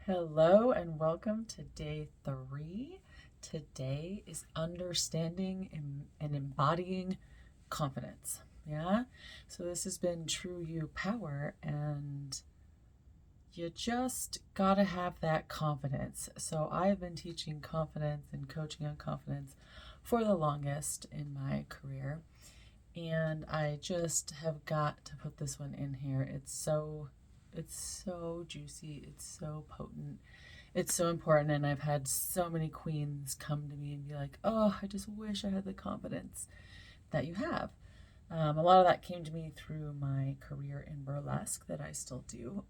Hello and welcome to day 3. Today is understanding and embodying confidence. Yeah? So this has been True You Power, and you just gotta have that confidence. So I've been teaching confidence and coaching on confidence for the longest in my career. And I just have got to put this one in here. It's so juicy, it's so potent, it's so important. And I've had so many queens come to me and be like, oh, I just wish I had the confidence that you have. A lot of that came to me through my career in burlesque that I still do,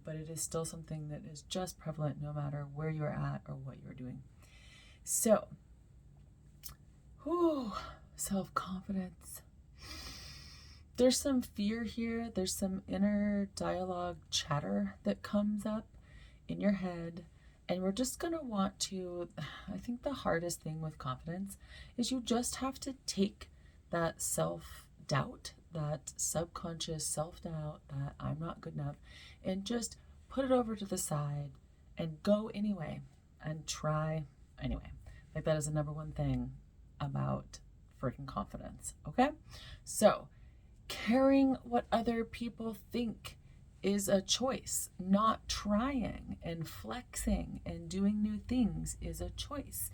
but it is still something that is just prevalent no matter where you're at or what you're doing. So, self-confidence. There's some fear here. There's some inner dialogue chatter that comes up in your head. And we're just going to want to, I think the hardest thing with confidence is you just have to take that self-doubt, that subconscious self-doubt that I'm not good enough, and just put it over to the side and go anyway and try anyway. Like that is the number one thing about freaking confidence, okay? So, caring what other people think is a choice. Not trying and flexing and doing new things is a choice.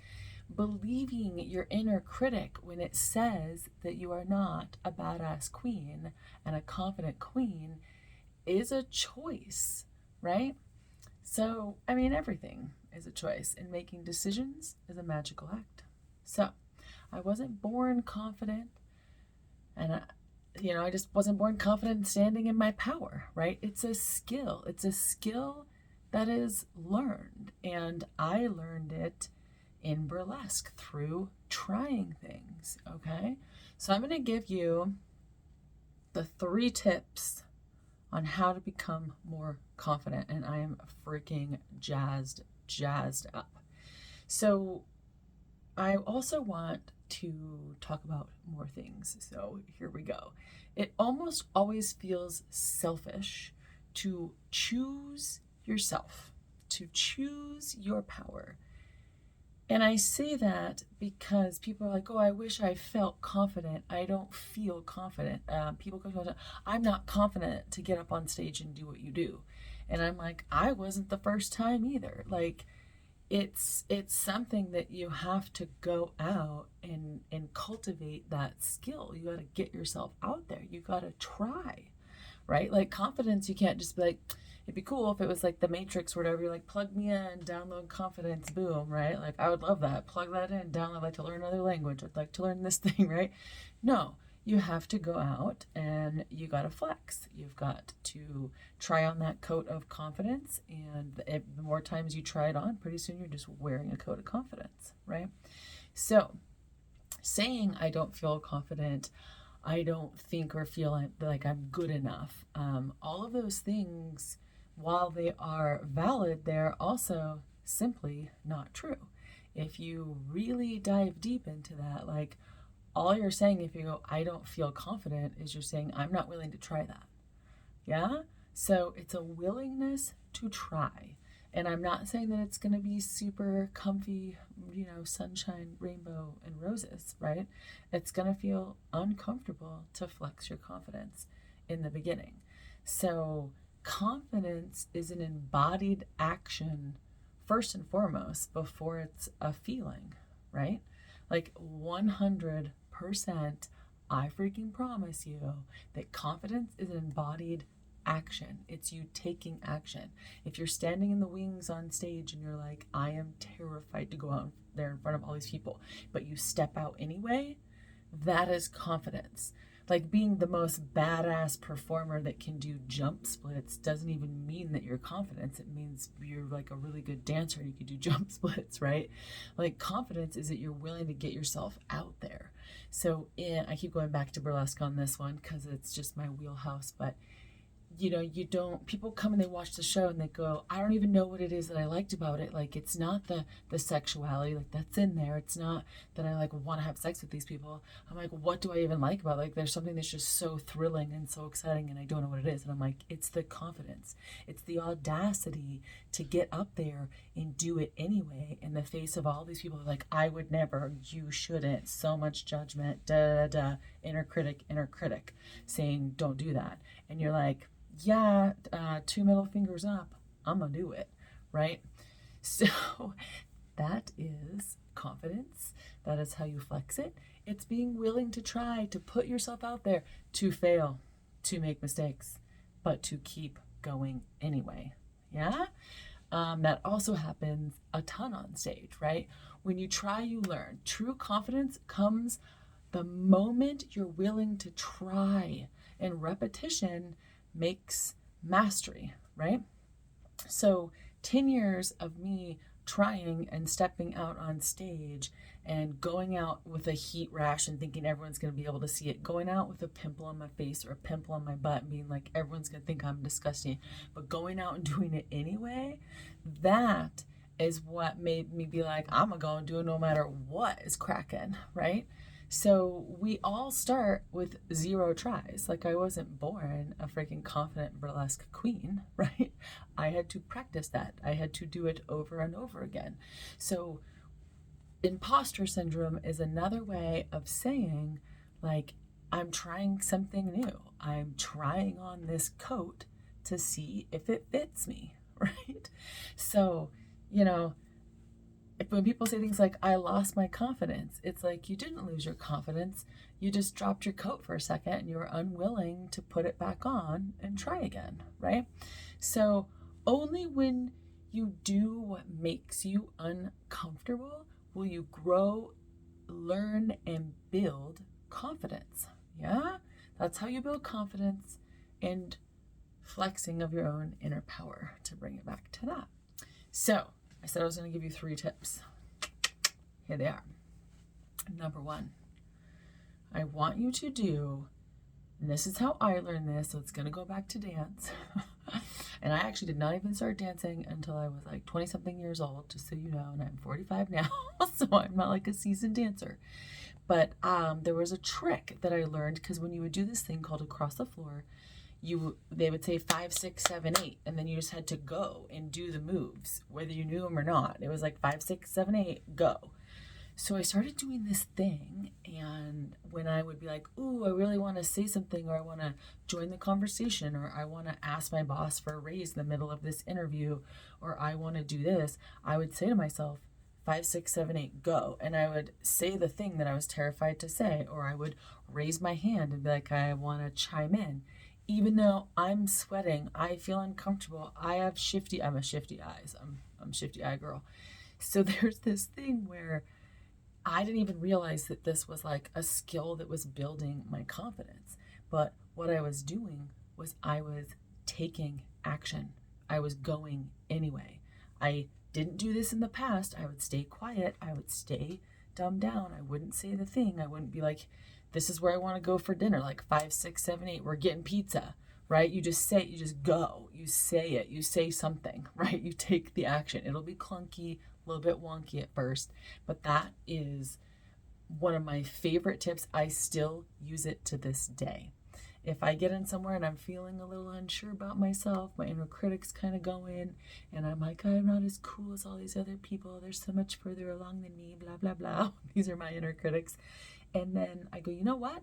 Believing your inner critic when it says that you are not a badass queen and a confident queen is a choice, right? So, everything is a choice, and making decisions is a magical act. So, I wasn't born confident, and I just wasn't born confident standing in my power, right? It's a skill. It's a skill that is learned. And I learned it in burlesque through trying things, okay? So I'm going to give you the 3 tips on how to become more confident. And I am freaking jazzed up. So I also want to talk about more things. So here we go. It almost always feels selfish to choose yourself, to choose your power. And I say that because people are like, oh, I wish I felt confident. I don't feel confident. People come to me, I'm not confident to get up on stage and do what you do. And I'm like, I wasn't the first time either. Like, it's something that you have to go out and cultivate that skill. You got to get yourself out there. You got to try, right? Like confidence, you can't just be like, it'd be cool if it was like the Matrix or whatever. You're like, plug me in, download confidence, boom, right? Like I would love that. Plug that in, download. I'd like to learn another language. I'd like to learn this thing, right? No, you have to go out and you got to flex. You've got to try on that coat of confidence. And the more times you try it on, pretty soon you're just wearing a coat of confidence, right? So saying I don't feel confident, I don't think or feel like I'm good enough, all of those things, while they are valid, they're also simply not true. If you really dive deep into that, like, all you're saying if you go, I don't feel confident, is you're saying, I'm not willing to try that. Yeah? So it's a willingness to try. And I'm not saying that it's going to be super comfy, sunshine, rainbow, and roses, right? It's going to feel uncomfortable to flex your confidence in the beginning. So confidence is an embodied action first and foremost before it's a feeling, right? Like 100%, I freaking promise you that confidence is an embodied action. It's you taking action. If you're standing in the wings on stage and you're like, I am terrified to go out there in front of all these people, but you step out anyway, that is confidence. Like being the most badass performer that can do jump splits doesn't even mean that you're confident. It means you're like a really good dancer and you can do jump splits, right? Like confidence is that you're willing to get yourself out there. So I keep going back to burlesque on this one because it's just my wheelhouse, but you don't, people come and they watch the show and they go, I don't even know what it is that I liked about it. Like, it's not the sexuality, like, that's in there. It's not that I, like, want to have sex with these people. I'm like, what do I even like about it? Like, there's something that's just so thrilling and so exciting, and I don't know what it is. And I'm like, it's the confidence. It's the audacity to get up there and do it anyway in the face of all these people like, I would never, you shouldn't, so much judgment, da da da, inner critic saying, don't do that. And you're like, yeah, 2 middle fingers up, I'm gonna do it, right? So that is confidence. That is how you flex it. It's being willing to try, to put yourself out there, to fail, to make mistakes, but to keep going anyway. Yeah? That also happens a ton on stage, right? When you try, you learn. True confidence comes the moment you're willing to try, and repetition makes mastery, right? So 10 years of me trying and stepping out on stage and going out with a heat rash and thinking everyone's going to be able to see it, going out with a pimple on my face or a pimple on my butt and being like, everyone's going to think I'm disgusting, but going out and doing it anyway, that is what made me be like, I'm going to go and do it no matter what is cracking, right? So we all start with 0 tries. Like, I wasn't born a freaking confident burlesque queen, right? I had to practice that. I had to do it over and over again. So imposter syndrome is another way of saying, like, I'm trying something new. I'm trying on this coat to see if it fits me, right? So, when people say things like, I lost my confidence, it's like, you didn't lose your confidence. You just dropped your coat for a second and you were unwilling to put it back on and try again, right? So only when you do what makes you uncomfortable will you grow, learn, and build confidence. Yeah? That's how you build confidence and flexing of your own inner power, to bring it back to that. So I said I was going to give you 3 tips. Here they are. Number 1, I want you to do, and this is how I learned this, so it's going to go back to dance. And I actually did not even start dancing until I was like 20-something years old, just so you know, and I'm 45 now, so I'm not like a seasoned dancer. But there was a trick that I learned, because when you would do this thing called across the floor, they would say 5, 6, 7, 8, and then you just had to go and do the moves, whether you knew them or not. It was like 5, 6, 7, 8, go. So I started doing this thing, and when I would be like, ooh, I really want to say something, or I want to join the conversation, or I want to ask my boss for a raise in the middle of this interview, or I want to do this, I would say to myself, 5, 6, 7, 8, go. And I would say the thing that I was terrified to say, or I would raise my hand and be like, I want to chime in. Even though I'm sweating, I feel uncomfortable. I'm a shifty eyes. I'm shifty eye girl. So there's this thing where I didn't even realize that this was like a skill that was building my confidence. But what I was doing was I was taking action. I was going anyway. I didn't do this in the past. I would stay quiet. I would stay dumbed down. I wouldn't say the thing. I wouldn't be like, this is where I want to go for dinner, like 5, 6, 7, 8, we're getting pizza, right? You just say it, you just go, you say it, you say something, right? You take the action. It'll be clunky, a little bit wonky at first, but that is one of my favorite tips. I still use it to this day. If I get in somewhere and I'm feeling a little unsure about myself, my inner critic's kind of going, and I'm like, I'm not as cool as all these other people, they're so much further along than me, blah, blah, blah. These are my inner critics. And then I go, you know what?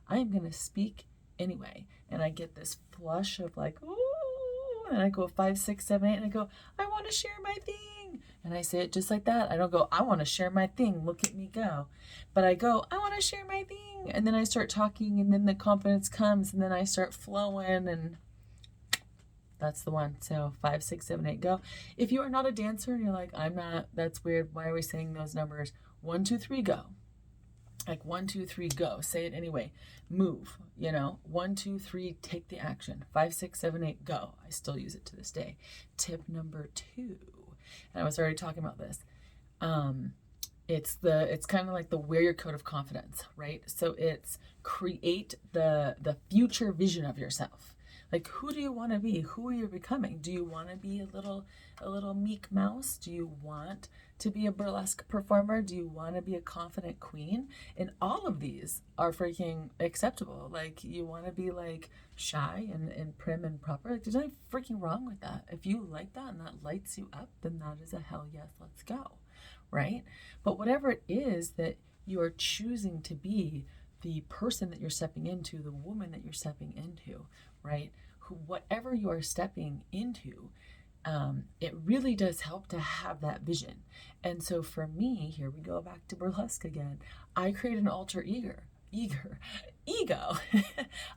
I am going to speak anyway. And I get this flush of like, ooh, and I go 5, 6, 7, 8, and I go, I want to share my thing. And I say it just like that. I don't go, I want to share my thing. Look at me go. But I go, I want to share my thing. And then I start talking, and then the confidence comes, and then I start flowing, and that's the one. So 5, 6, 7, 8, go. If you are not a dancer and you're like, I'm not, that's weird, why are we saying those numbers? 1, 2, 3, go. Like 1, 2, 3, go. Say it anyway. Move, 1, 2, 3, take the action. 5, 6, 7, 8, go. I still use it to this day. Tip number 2, and I was already talking about this. It's kind of like the wear your coat of confidence, right? So it's create the future vision of yourself. Like, who do you want to be? Who are you becoming? Do you want to be a little meek mouse? Do you want to be a burlesque performer? Do you want to be a confident queen? And all of these are freaking acceptable. Like, you want to be like shy and prim and proper. Like, there's nothing freaking wrong with that. If you like that and that lights you up, then that is a hell yes, let's go, right? But whatever it is that you are choosing to be, the person that you're stepping into, the woman that you're stepping into, right? Whatever you are stepping into, it really does help to have that vision. And so for me, here we go back to burlesque again. I created an alter ego.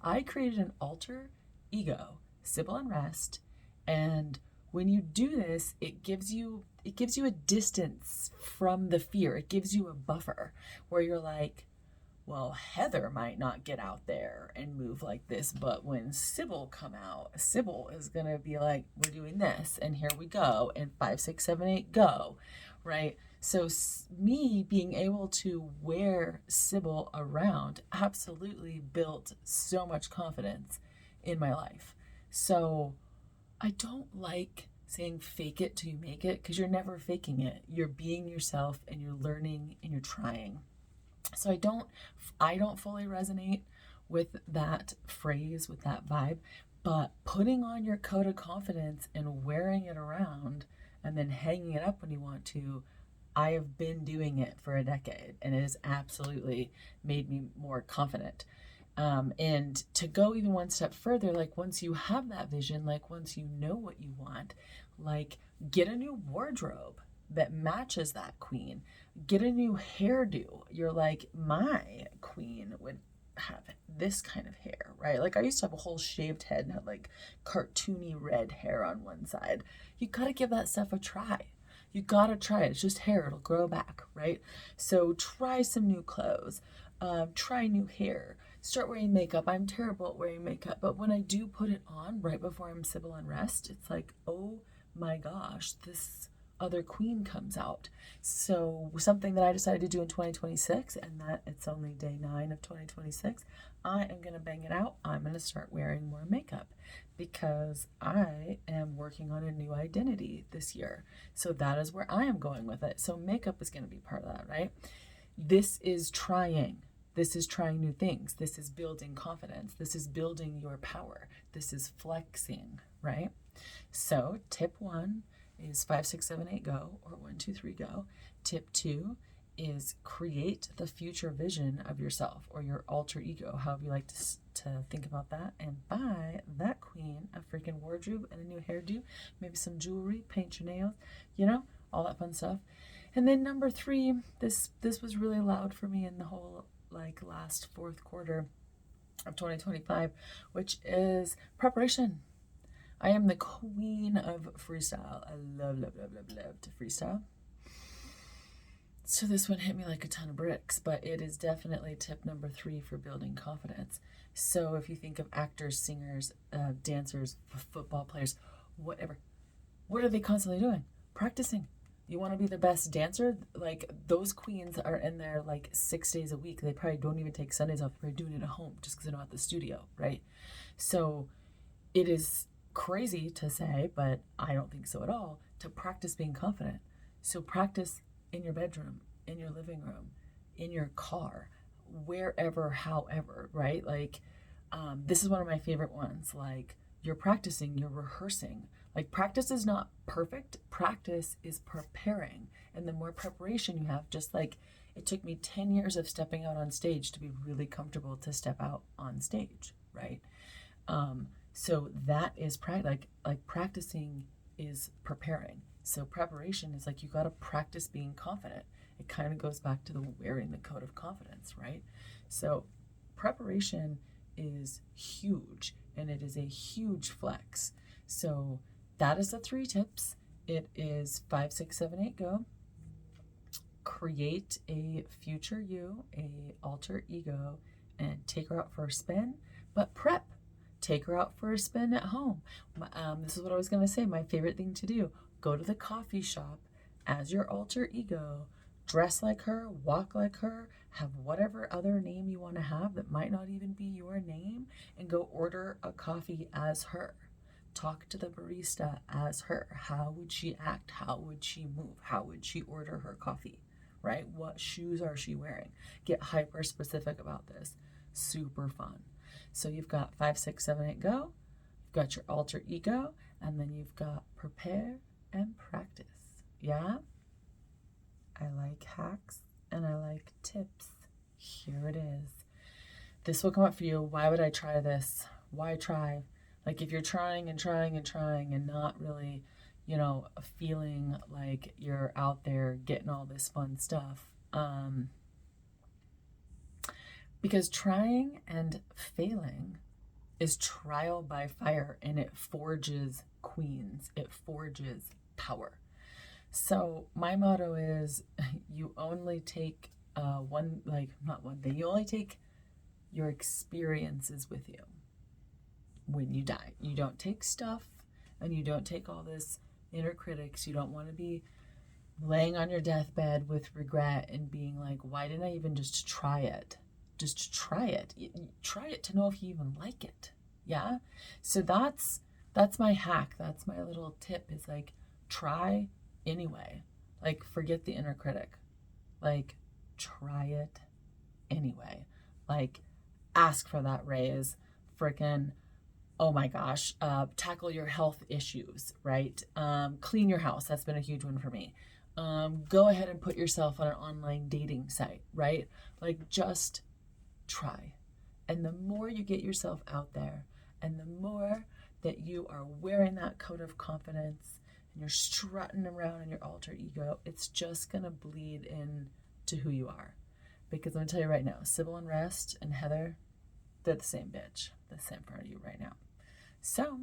I created an alter ego, Sybil Unrest, and when you do this, it gives you a distance from the fear. It gives you a buffer where you're like, well, Heather might not get out there and move like this, but when Sybil come out, Sybil is going to be like, we're doing this, and here we go, and 5, 6, 7, 8, go, right? So me being able to wear Sybil around absolutely built so much confidence in my life. So I don't like saying fake it till you make it, because you're never faking it. You're being yourself, and you're learning, and you're trying. So I don't fully resonate with that phrase, with that vibe, but putting on your coat of confidence and wearing it around and then hanging it up when you want to, I have been doing it for a decade, and it has absolutely made me more confident. And to go even one step further, like once you have that vision, like once you know what you want, like get a new wardrobe that matches that queen. Get a new hairdo. You're like, my queen would have this kind of hair, right? Like I used to have a whole shaved head and had like cartoony red hair on one side. You gotta give that stuff a try. You gotta try it. It's just hair. It'll grow back, right? So try some new clothes. Try new hair. Start wearing makeup. I'm terrible at wearing makeup, but when I do put it on right before I'm Sybil Unrest, it's like, oh my gosh, this other queen comes out. So something that I decided to do in 2026, and that it's only day 9 of 2026, I am going to bang it out. I'm going to start wearing more makeup because I am working on a new identity this year. So that is where I am going with it. So makeup is going to be part of that, right? This is trying. This is trying new things. This is building confidence. This is building your power. This is flexing, right? So tip 1 is 5, 6, 7, 8, go, or 1, 2, 3, go. Tip 2 is create the future vision of yourself or your alter ego, however you like to think about that, and buy that queen a freaking wardrobe and a new hairdo, maybe some jewelry, paint your nails, all that fun stuff. And then number 3, this was really loud for me in the whole last fourth quarter of 2025, which is preparation. I am the queen of freestyle. I love to freestyle. So this one hit me like a ton of bricks, but it is definitely tip number 3 for building confidence. So if you think of actors, singers, dancers, football players, whatever, what are they constantly doing? Practicing. You want to be the best dancer? Like those queens are in there 6 days a week. They probably don't even take Sundays off. They're doing it at home just because they're not at the studio, right? So it is crazy to say, but I don't think so at all, to practice being confident. So practice in your bedroom, in your living room, in your car, wherever, however, right? This is one of my favorite ones. You're practicing, you're rehearsing. Practice is not perfect. Practice is preparing. And the more preparation you have, just like it took me 10 years of stepping out on stage to be really comfortable to step out on stage, right? So that is practicing is preparing. So preparation is you got to practice being confident. It kind of goes back to the wearing the coat of confidence, right? So preparation is huge, and it is a huge flex. So that is the 3 tips. It is 5, 6, 7, 8, go. Create a future you, a alter ego, and take her out for a spin, but prep. Take her out for a spin at home. This is what I was going to say. My favorite thing to do, go to the coffee shop as your alter ego, dress like her, walk like her, have whatever other name you want to have that might not even be your name, and go order a coffee as her. Talk to the barista as her. How would she act? How would she move? How would she order her coffee? Right? What shoes are she wearing? Get hyper specific about this. Super fun. So you've got 5, 6, 7, 8, go. You've got your alter ego, and then you've got prepare and practice. Yeah? I like hacks and I like tips. Here it is. This will come up for you. Why would I try this? Why try? Like if you're trying and trying and trying and not really, feeling like you're out there getting all this fun stuff. Because trying and failing is trial by fire, and it forges queens. It forges power. So my motto is you only take not one thing, you only take your experiences with you when you die. You don't take stuff, and you don't take all this inner critics. You don't want to be laying on your deathbed with regret and being like, why didn't I even just try it? Just try it. Try it to know if you even like it. Yeah? So that's my hack. That's my little tip, is like, try anyway. Like, forget the inner critic. Like, try it anyway. Like, ask for that raise. Frickin', oh my gosh, tackle your health issues, right? Clean your house. That's been a huge one for me. Go ahead and put yourself on an online dating site, right? Like, just try. And the more you get yourself out there, and the more that you are wearing that coat of confidence and you're strutting around in your alter ego, it's just going to bleed in to who you are. Because I'm going to tell you right now, Sybil and Rest and Heather, they're the same bitch that's in front of you right now. So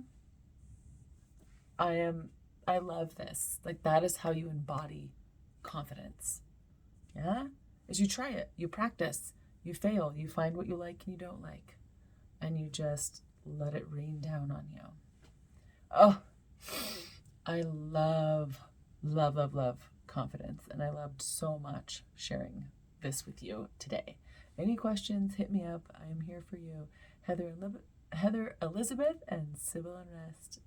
I love this. Like, that is how you embody confidence. Yeah? Is you try it, you practice, you fail, you find what you like and you don't like, and you just let it rain down on you. Oh, I love confidence, and I loved so much sharing this with you today. Any questions, hit me up. I am here for you. Heather Elizabeth and Sybil and Rest.